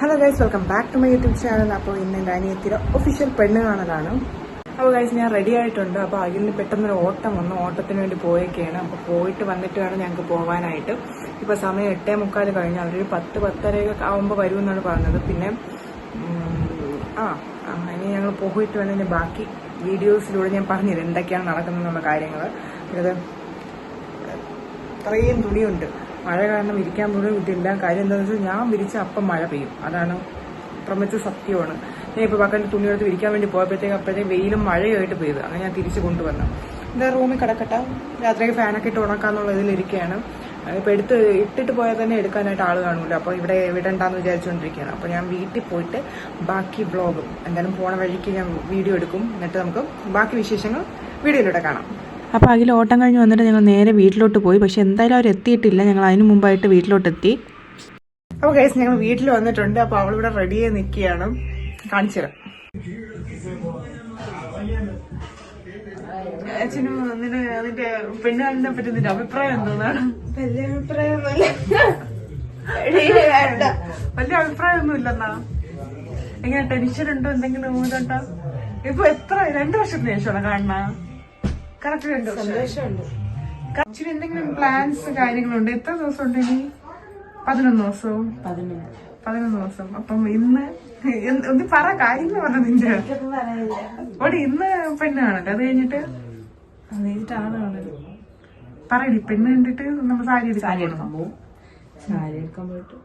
Hello guys, welcome back to my YouTube channel. അപ്പോൾ ഇന്ന് എൻ്റെ അനിയത്തിയുടെ ഒഫീഷ്യൽ പെണ്ണ് കാണലാണ്. അപ്പോൾ ഗൈസ് ഞാൻ റെഡി ആയിട്ടുണ്ട്. അപ്പോൾ അഖിലിന് പെട്ടെന്നൊരു ഓട്ടം വന്നു, ഓട്ടത്തിന് വേണ്ടി പോയൊക്കെയാണ്. അപ്പോൾ പോയിട്ട് വന്നിട്ട് വേണം ഞങ്ങൾക്ക് പോകാനായിട്ട്. ഇപ്പോൾ സമയം 8:45 കഴിഞ്ഞ്, അവരൊരു 10-10:30 ആകുമ്പോൾ വരുമെന്നാണ് പറഞ്ഞത്. പിന്നെ ഇനി ഞങ്ങൾ പോയിട്ട് വേണം ഇനി ബാക്കി വീഡിയോസിലൂടെ ഞാൻ പറഞ്ഞുതരാം എന്തൊക്കെയാണ് നടക്കുന്നതെന്നുള്ള കാര്യങ്ങൾ. ഇത് അത്രയും തുണിയുണ്ട്, മഴ കാരണം വിരിക്കാൻ പോലും ഇതില്ല. കാര്യം എന്താണെന്ന് വെച്ചാൽ ഞാൻ വിരിച്ച അപ്പം മഴ പെയ്യും, അതാണ് പ്രമിച്ച സത്യമാണ്. ഞാൻ ഇപ്പോൾ പക്കൻ്റെ തുണിയെടുത്ത് വിരിക്കാൻ വേണ്ടി അപ്പോഴത്തേക്ക് വെയിലും മഴയുമായിട്ട് പെയ്ത്, അങ്ങനെ ഞാൻ തിരിച്ച് കൊണ്ടുവന്നു. എന്താ റൂമിൽ കിടക്കട്ടെ, രാത്രിക്ക് ഫാനൊക്കെ ഇട്ട് ഉണക്കാന്നുള്ള ഇതിലിരിക്കുകയാണ്. ഇപ്പോൾ ഇട്ടിട്ട് പോയാൽ തന്നെ എടുക്കാനായിട്ട് ആൾ കാണൂല. അപ്പോൾ ഇവിടെ വിടണ്ടെന്ന് വിചാരിച്ചുകൊണ്ടിരിക്കുകയാണ്. അപ്പോൾ ഞാൻ വീട്ടിൽ പോയിട്ട് ബാക്കി വ്ളോഗും എന്തായാലും പോണ വഴിക്ക് ഞാൻ വീഡിയോ എടുക്കും. എന്നിട്ട് നമുക്ക് ബാക്കി വിശേഷങ്ങൾ വീഡിയോയിലൂടെ കാണാം. അപ്പോൾ അഖിൽ ഓട്ടം കഴിഞ്ഞ് വന്നിട്ട് ഞങ്ങൾ നേരെ വീട്ടിലോട്ട് പോയി. പക്ഷെ എന്തായാലും അവർ എത്തിയിട്ടില്ല, ഞങ്ങൾ അതിന് മുമ്പായിട്ട് വീട്ടിലോട്ടെത്തി. അപ്പോൾ ഗൈസ് ഞങ്ങൾ വീട്ടിൽ വന്നിട്ടുണ്ട്. അപ്പോൾ അവളിവിടെ റെഡിയായി നിൽക്കുകയാണ്, കാണിച്ചു തരാം. അച്ഛനും അതിന്റെ പെണ്ണുകാലിനെ പറ്റി നിന്റെ അഭിപ്രായം എന്താണ്? വലിയ അഭിപ്രായമൊന്നുമില്ല. വലിയ അഭിപ്രായമൊന്നും ഇല്ലെന്നാ? എങ്ങനെ ടെൻഷൻ ഉണ്ടോ, എന്തെങ്കിലും ഇതുണ്ടോ? ഇപ്പൊ എത്ര 2 വർഷത്തിന് ശേഷമാണ് കാണുന്ന? കറക്റ്റ് 2 വർഷം. സന്തോഷമുണ്ട്. ഇച്ചിരി എന്തെങ്കിലും പ്ലാൻസ് കാര്യങ്ങളുണ്ട്? എത്ര ദിവസം ഉണ്ട് ഇനി? 11 ദിവസവും. 11 ദിവസം. അപ്പം ഇന്ന് ഒന്ന് പറ, കാര്യങ്ങൾ പറഞ്ഞ നിന്റെ ഓടി. ഇന്ന് പെണ്ണ് കാണട്ടെ, അത് കഴിഞ്ഞിട്ട് ആണ് കാണല്. പറയടി, പെണ്ണ് കണ്ടിട്ട് നമ്മൾ സാരി എടുക്കാൻ പോകും. സാരി എടുക്കാൻ പോയിട്ട്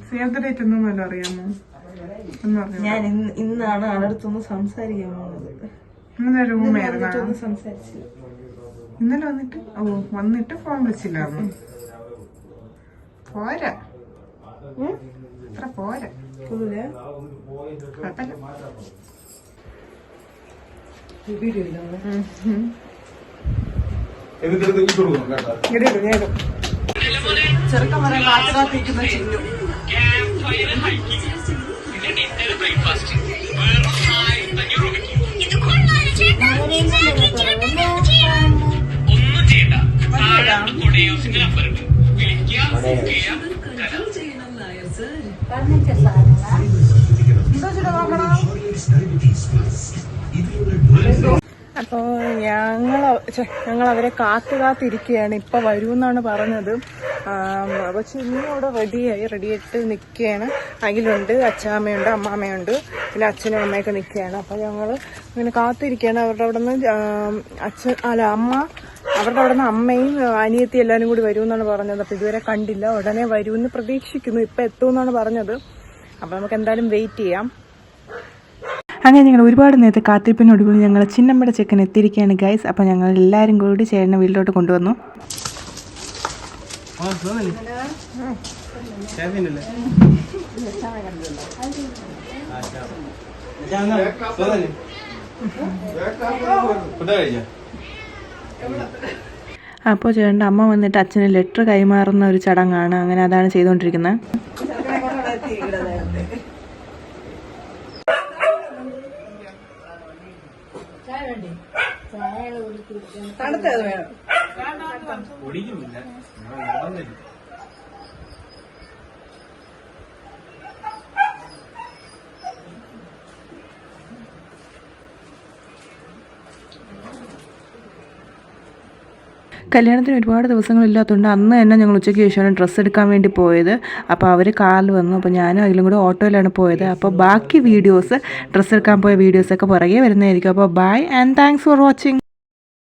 സേവ് ദ ഡേറ്റ് ഒന്നും വല്ല അറിയാമോ? ഞാൻ ഇന്നാണ് ആളടുത്തൊന്ന് സംസാരിക്കാൻ പോകുന്നത്. ഇന്നലെ റൂമായിരുന്നു സംസാരിച്ചില്ല. ഇന്നലെ വന്നിട്ട് ഫോൺ വിളിച്ചില്ലായിരുന്നു. പോരാ, അത്ര പോരാ, കുഴപ്പമില്ല. ചെറുക്കം വരെ കാത്തിരിക്കുന്ന ചിന്നു. അപ്പോൾ ഞങ്ങൾ അവരെ കാത്തിരിക്കുകയാണ്. ഇപ്പൊ വരൂന്നാണ് പറഞ്ഞത്. അപ്പൊ ചിന്നു അവിടെ റെഡിയായിട്ട് നിൽക്കുകയാണ്. അഖിലുണ്ട്, അച്ഛാമ്മയുണ്ട്, അമ്മാമ്മയുണ്ട്, പിന്നെ അച്ഛനും അമ്മയൊക്കെ നിൽക്കുകയാണ്. അപ്പൊ ഞങ്ങൾ ഇങ്ങനെ കാത്തിരിക്കുകയാണ്. അവരുടെ അവിടെ നിന്ന് അമ്മ അവരുടെ അവിടെ നിന്ന് അമ്മയും അനിയത്തി എല്ലാവരും കൂടി വരുമെന്നാണ് പറഞ്ഞത്. അപ്പൊ ഇതുവരെ കണ്ടില്ല, ഉടനെ വരുമെന്ന് പ്രതീക്ഷിക്കുന്നു. ഇപ്പൊ എത്തുമെന്നാണ് പറഞ്ഞത്. അപ്പൊ നമുക്ക് എന്തായാലും വെയിറ്റ് ചെയ്യാം. അങ്ങനെ ഞങ്ങൾ ഒരുപാട് നേരത്തെ കാത്തിരിപ്പിനൊടുവിൽ ഞങ്ങൾ ചിന്നമ്മയുടെ ചെക്കൻ എത്തിയിരിക്കുകയാണ് ഗൈസ്. അപ്പോൾ ഞങ്ങൾ എല്ലാവരും കൂടി ചേട്ടനെ വീട്ടിലോട്ട് കൊണ്ടുവന്നു. അപ്പോൾ ചേട്ടൻ്റെ അമ്മ വന്നിട്ട് അച്ഛന് ലെറ്റർ കൈമാറുന്ന ഒരു ചടങ്ങാണ്. അങ്ങനെ അതാണ് ചെയ്തുകൊണ്ടിരിക്കുന്നത്. തണുത്തത് വേണം. കല്യാണത്തിന് ഒരുപാട് ദിവസങ്ങളില്ലാത്തതുകൊണ്ട് അന്ന് തന്നെ ഞങ്ങൾ ഉച്ചയ്ക്ക് ശേഷമാണ് ഡ്രസ്സ് എടുക്കാൻ വേണ്ടി പോയത്. അപ്പോൾ അവർ കാറിൽ വന്നു. അപ്പോൾ ഞാനും അതിലും കൂടെ ഓട്ടോയിലാണ് പോയത്. അപ്പോൾ ബാക്കി വീഡിയോസ്, ഡ്രസ്സ് എടുക്കാൻ പോയ വീഡിയോസൊക്കെ പുറകെ വരുന്നതായിരിക്കും. അപ്പോൾ bye and thanks for watching.